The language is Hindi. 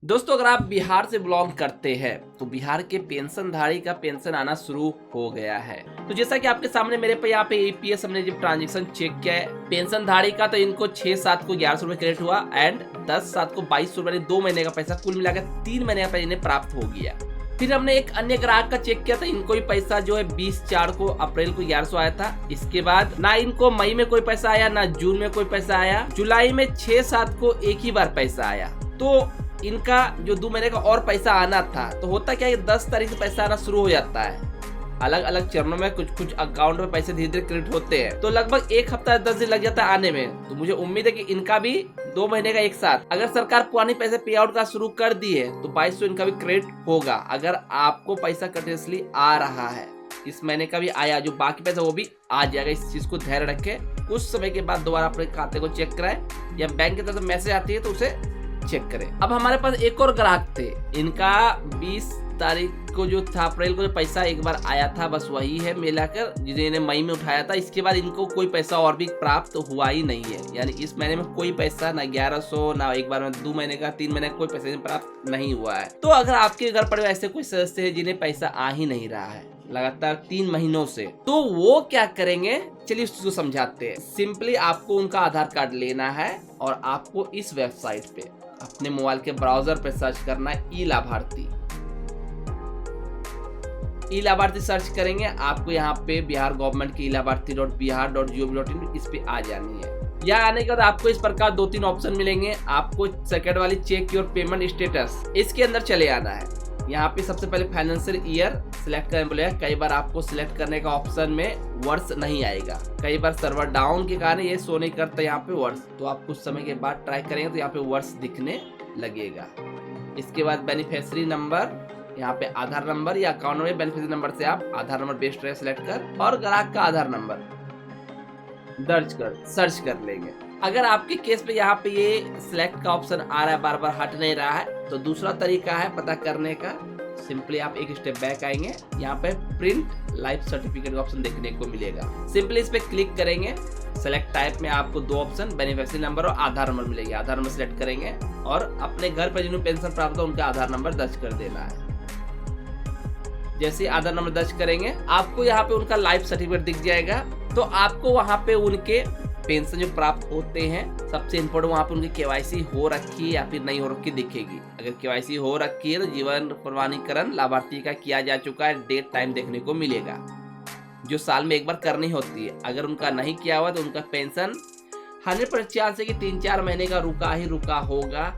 दोस्तों अगर आप बिहार से बिलोंग करते हैं तो बिहार के पेंशनधारी का पेंशन आना शुरू हो गया है। तो जैसा कि आपके सामने मेरे पे यहाँ पे एपीएस हमने जब ट्रांजेक्शन चेक किया है पेंशनधारी का, तो इनको 6/7 को 1100 रुपए क्रेडिट हुआ एंड 10/7 को 2200 रुपए, 2 महीने का पैसा कुल मिलाकर 3 महीने का पैसा इन्हें प्राप्त हो गया। फिर हमने एक अन्य ग्राहक का चेक किया था, इनको भी पैसा जो है 20/4 को अप्रैल को 1100 आया था। इसके बाद ना इनको मई में कोई पैसा आया, ना जून में कोई पैसा आया, जुलाई में 6/7 को एक ही बार पैसा आया। तो इनका जो 2 महीने का और पैसा आना था, तो होता क्या है 10 तारीख से पैसा आना शुरू हो जाता है। अलग अलग चरणों में कुछ अकाउंट में पैसे धीरे धीरे क्रेडिट होते हैं, तो लगभग एक हफ्ता 10 दिन लग जाता है आने में। तो मुझे उम्मीद है कि इनका भी 2 महीने का एक साथ, अगर सरकार पुरानी पैसे पे आउट का शुरू कर दी है तो 2200 इनका भी क्रेडिट होगा। अगर आपको पैसा कंटिन्यूसली आ रहा है, इस महीने का भी आया, जो बाकी पैसा वो भी आ जाएगा। इस चीज को ध्यान रखें। कुछ समय के बाद दोबारा अपने खाते को चेक कराएं या बैंक की तरफ से मैसेज आती है तो उसे चेक करें। अब हमारे पास एक और ग्राहक थे, इनका 20 तारीख को जो था अप्रैल को जो पैसा एक बार आया था, बस वही है मिलाकर जिन्हें मई में उठाया था। इसके बाद इनको कोई पैसा और भी प्राप्त हुआ ही नहीं है, यानी इस महीने में कोई पैसा ना 1100 ना एक बार में 2 महीने का 3 महीने का कोई पैसा प्राप्त नहीं हुआ है। तो अगर आपके घर पर ऐसे कोई सदस्य है जिन्हें पैसा आ ही नहीं रहा है लगातार 3 महीनों से, तो वो क्या करेंगे चलिए उसको समझाते हैं। सिंपली आपको उनका आधार कार्ड लेना है और आपको इस वेबसाइट पे अपने मोबाइल के ब्राउजर पे सर्च करना है ई लाभार्थी। ई लाभार्थी सर्च करेंगे, आपको यहाँ पे बिहार गवर्नमेंट की ilabarthi.bihar.gov.in इस पे आ जानी है। यहाँ आने के बाद आपको इस प्रकार 2-3 ऑप्शन मिलेंगे। आपको सेकंड वाली चेक योर पेमेंट स्टेटस, इसके अंदर चले आना है। यहाँ पे सबसे पहले फाइनेंशियल ईयर सिलेक्ट करने बोलेगा। कई बार आपको सिलेक्ट करने का ऑप्शन में वर्ष नहीं आएगा, कई बार सर्वर डाउन के कारण ये शो नहीं करता यहाँ पे वर्ष, तो आप कुछ समय के बाद ट्राई करेंगे तो यहाँ पे वर्ष दिखने लगेगा। इसके बाद बेनिफिशियरी नंबर, यहाँ पे आधार नंबर या अकाउंट में बेनिफिशियरी नंबर से आप आधार नंबर बेस्ट रहे सिलेक्ट कर और ग्राहक का आधार नंबर दर्ज कर सर्च कर लेंगे। अगर आपके केस पे यहाँ पे ये सिलेक्ट का ऑप्शन आ रहा है, बार बार हट नहीं रहा है, तो दूसरा तरीका है पता करने का। सिंपली आप एक स्टेप बैक आएंगे, यहाँ पे प्रिंट लाइफ सर्टिफिकेट का ऑप्शन देखने को मिलेगा। सिंपली इस पे क्लिक करेंगे। सेलेक्ट टाइप में आपको 2 ऑप्शन बेनिफिशियरी नंबर और आधार नंबर मिलेगी। आधार नंबर सिलेक्ट करेंगे और अपने घर पर जिन्हें पेंशन प्राप्त हो उनका आधार नंबर दर्ज कर देना है। जैसे आधार नंबर दर्ज करेंगे आपको यहाँ पे उनका लाइफ सर्टिफिकेट दिख जाएगा। तो आपको वहाँ पे उनके पेंशन जो प्राप्त होते हैं, सबसे इम्पोर्टेंट वहाँ पे उनकी केवाईसी हो रखी है या फिर नहीं हो रखी दिखेगी। अगर केवाईसी हो रखी है तो जीवन प्रमाणीकरण लाभार्थी का किया जा चुका है, डेट टाइम देखने को मिलेगा, जो साल में एक बार करनी होती है। अगर उनका नहीं किया हुआ तो उनका पेंशन 100% चांस है कि 3-4 महीने का रुका ही रुका होगा।